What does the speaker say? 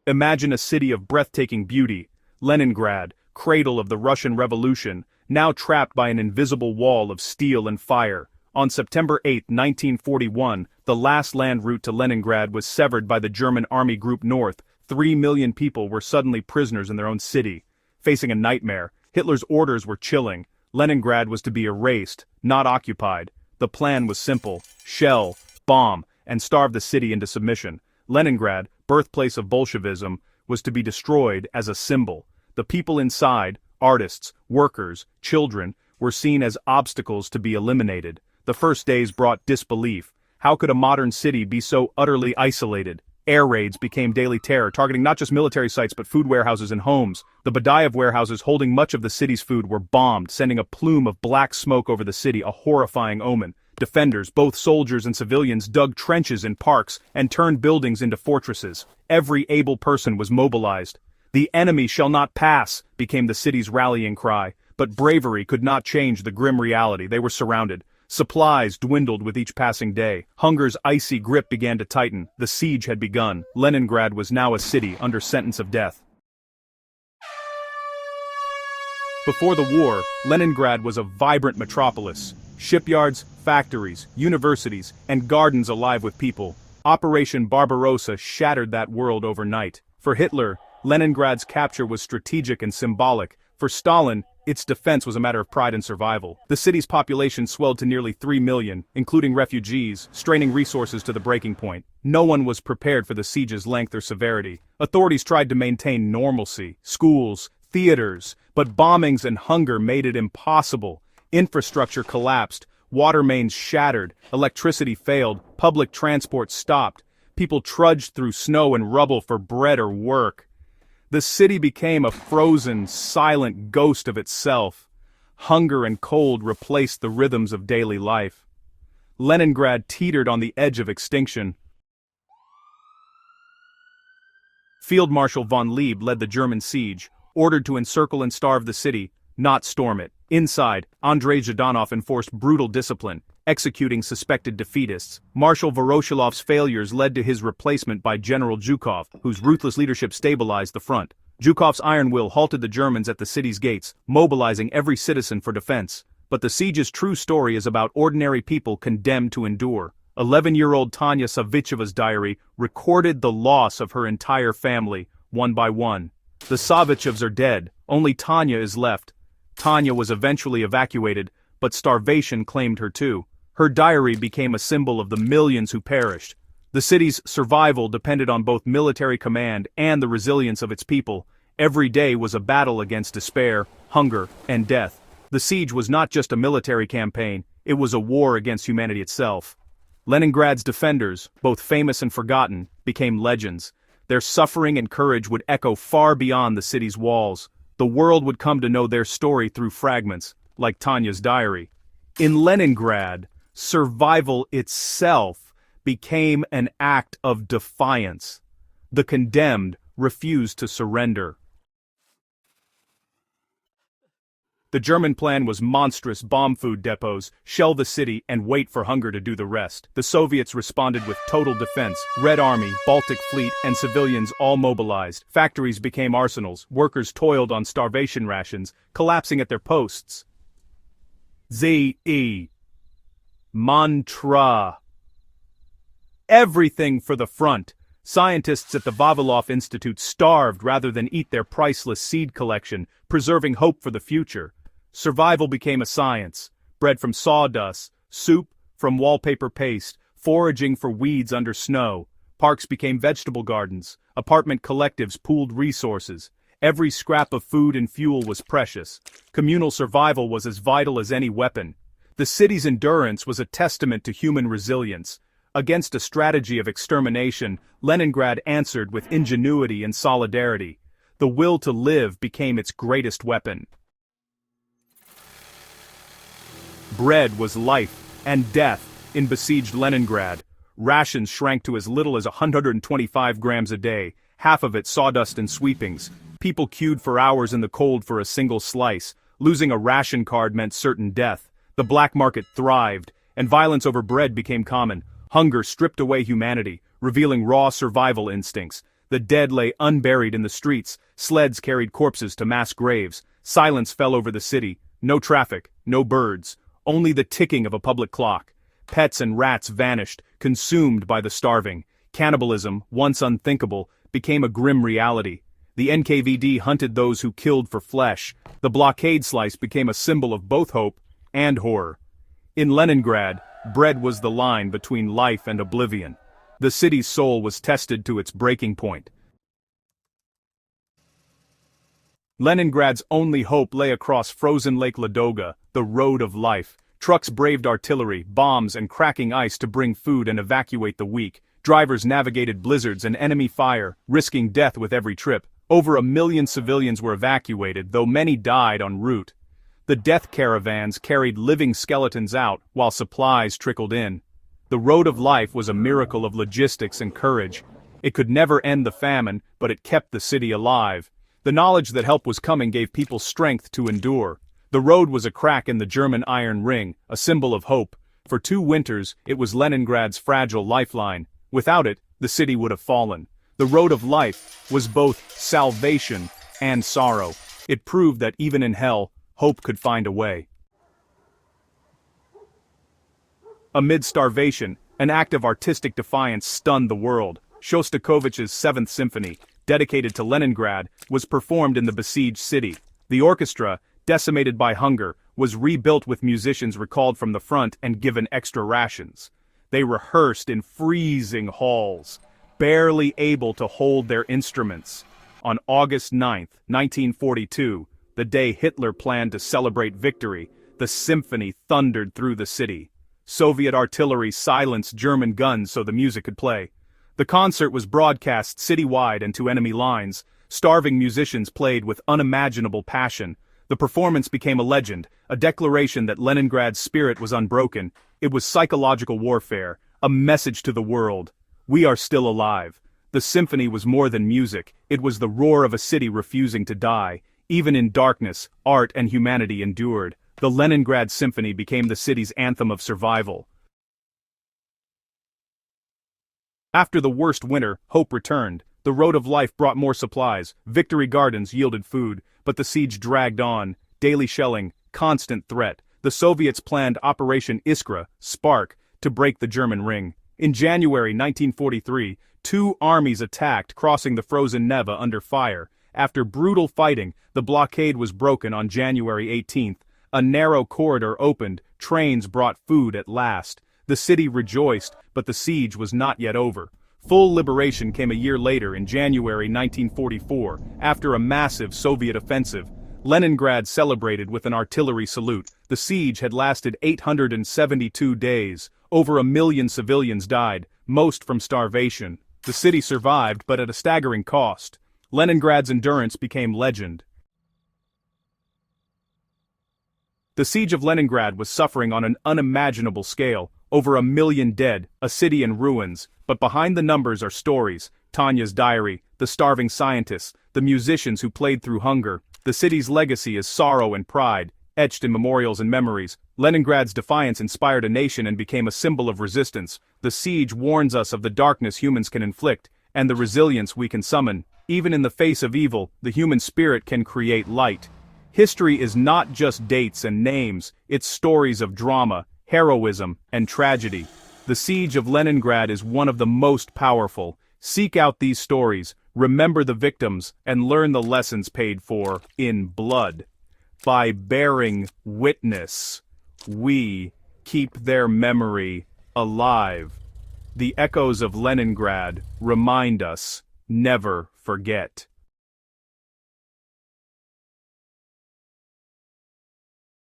Imagine a city of breathtaking beauty, Leningrad, cradle of the Russian Revolution, now trapped by an invisible wall of steel and fire. On September 8, 1941, the last land route to Leningrad was severed by the German Army Group North. 3 million people were suddenly prisoners in their own city. Facing a nightmare, Hitler's orders were chilling. Leningrad was to be erased, not occupied. The plan was simple: shell, bomb, and starve the city into submission. Leningrad, birthplace of Bolshevism, was to be destroyed as a symbol. The people inside, artists, workers, children, were seen as obstacles to be eliminated. The first days brought disbelief. How could a modern city be so utterly isolated? Air raids became daily terror, targeting not just military sites but food warehouses and homes. The Badaev warehouses holding much of the city's food were bombed, sending a plume of black smoke over the city, a horrifying omen. Defenders, both soldiers and civilians, dug trenches in parks and turned buildings into fortresses. Every able person was mobilized. "The enemy shall not pass," became the city's rallying cry. But bravery could not change the grim reality. They were surrounded. Supplies dwindled with each passing day. Hunger's icy grip began to tighten. The siege had begun. Leningrad was now a city under sentence of death. Before the war, Leningrad was a vibrant metropolis. Shipyards, factories, universities, and gardens alive with people. Operation Barbarossa shattered that world overnight. For Hitler, Leningrad's capture was strategic and symbolic. For Stalin, its defense was a matter of pride and survival. The city's population swelled to nearly 3 million, including refugees, straining resources to the breaking point. No one was prepared for the siege's length or severity. Authorities tried to maintain normalcy, schools, theaters, but bombings and hunger made it impossible. Infrastructure collapsed, water mains shattered, electricity failed, public transport stopped. People trudged through snow and rubble for bread or work. The city became a frozen, silent ghost of itself. Hunger and cold replaced the rhythms of daily life. Leningrad teetered on the edge of extinction. Field Marshal von Lieb led the German siege, ordered to encircle and starve the city, not storm it. Inside, Andrei Zhdanov enforced brutal discipline, executing suspected defeatists. Marshal Voroshilov's failures led to his replacement by General Zhukov, whose ruthless leadership stabilized the front. Zhukov's iron will halted the Germans at the city's gates, mobilizing every citizen for defense. But the siege's true story is about ordinary people condemned to endure. 11-year-old Tanya Savicheva's diary recorded the loss of her entire family, one by one. The Savichevs are dead, only Tanya is left. Tanya was eventually evacuated, but starvation claimed her too. Her diary became a symbol of the millions who perished. The city's survival depended on both military command and the resilience of its people. Every day was a battle against despair, hunger, and death. The siege was not just a military campaign, it was a war against humanity itself. Leningrad's defenders, both famous and forgotten, became legends. Their suffering and courage would echo far beyond the city's walls. The world would come to know their story through fragments, like Tanya's diary. In Leningrad, survival itself became an act of defiance. The condemned refused to surrender. The German plan was monstrous: bomb food depots, shell the city, and wait for hunger to do the rest. The Soviets responded with total defense. Red Army, Baltic Fleet, and civilians all mobilized. Factories became arsenals. Workers toiled on starvation rations, collapsing at their posts. Z.E. Mantra. Everything for the front. Scientists at the Vavilov Institute starved rather than eat their priceless seed collection, preserving hope for the future. Survival became a science. Bread from sawdust, soup from wallpaper paste, foraging for weeds under snow. Parks became vegetable gardens. Apartment collectives pooled resources. Every scrap of food and fuel was precious. Communal survival was as vital as any weapon. The city's endurance was a testament to human resilience. Against a strategy of extermination, Leningrad answered with ingenuity and solidarity. The will to live became its greatest weapon. Bread was life and death in besieged Leningrad. Rations shrank to as little as 125 grams a day, half of it sawdust and sweepings. People queued for hours in the cold for a single slice. Losing a ration card meant certain death. The black market thrived, and violence over bread became common. Hunger stripped away humanity, revealing raw survival instincts. The dead lay unburied in the streets, sleds carried corpses to mass graves, silence fell over the city, no traffic, no birds, only the ticking of a public clock. Pets and rats vanished, consumed by the starving. Cannibalism, once unthinkable, became a grim reality. The NKVD hunted those who killed for flesh. The blockade slice became a symbol of both hope and horror. In Leningrad, bread was the line between life and oblivion. The city's soul was tested to its breaking point. Leningrad's only hope lay across frozen Lake Ladoga, the road of life. Trucks braved artillery, bombs, and cracking ice to bring food and evacuate the weak. Drivers navigated blizzards and enemy fire, risking death with every trip. Over 1 million civilians were evacuated, though many died en route. The death caravans carried living skeletons out, while supplies trickled in. The road of life was a miracle of logistics and courage. It could never end the famine, but it kept the city alive. The knowledge that help was coming gave people strength to endure. The road was a crack in the German iron ring, a symbol of hope. For 2 winters, it was Leningrad's fragile lifeline. Without it, the city would have fallen. The road of life was both salvation and sorrow. It proved that even in hell, hope could find a way. Amid starvation, an act of artistic defiance stunned the world. Shostakovich's Seventh Symphony, dedicated to Leningrad, was performed in the besieged city. The orchestra, decimated by hunger, was rebuilt with musicians recalled from the front and given extra rations. They rehearsed in freezing halls, barely able to hold their instruments. On August 9, 1942, the day Hitler planned to celebrate victory, the symphony thundered through the city. Soviet artillery silenced German guns so the music could play. The concert was broadcast citywide and to enemy lines. Starving musicians played with unimaginable passion. The performance became a legend, a declaration that Leningrad's spirit was unbroken. It was psychological warfare, a message to the world. We are still alive. The symphony was more than music, it was the roar of a city refusing to die. Even in darkness, art and humanity endured. The Leningrad Symphony became the city's anthem of survival. After the worst winter, hope returned. The road of life brought more supplies, victory gardens yielded food, but the siege dragged on, daily shelling, constant threat. The Soviets planned Operation Iskra, Spark, to break the German ring. In January 1943, 2 armies attacked, crossing the frozen Neva under fire. After brutal fighting, the blockade was broken on January 18th. A narrow corridor opened, trains brought food at last. The city rejoiced, but the siege was not yet over. Full liberation came a year later in January 1944, after a massive Soviet offensive. Leningrad celebrated with an artillery salute. The siege had lasted 872 days. Over 1 million civilians died, most from starvation. The city survived, but at a staggering cost. Leningrad's endurance became legend. The Siege of Leningrad was suffering on an unimaginable scale. Over 1 million dead, a city in ruins. But behind the numbers are stories. Tanya's diary, the starving scientists, the musicians who played through hunger. The city's legacy is sorrow and pride, etched in memorials and memories. Leningrad's defiance inspired a nation and became a symbol of resistance. The siege warns us of the darkness humans can inflict, and the resilience we can summon. Even in the face of evil, the human spirit can create light. History is not just dates and names, it's stories of drama, heroism, and tragedy. The Siege of Leningrad is one of the most powerful. Seek out these stories, remember the victims, and learn the lessons paid for in blood. By bearing witness, we keep their memory alive. The echoes of Leningrad remind us, never forget.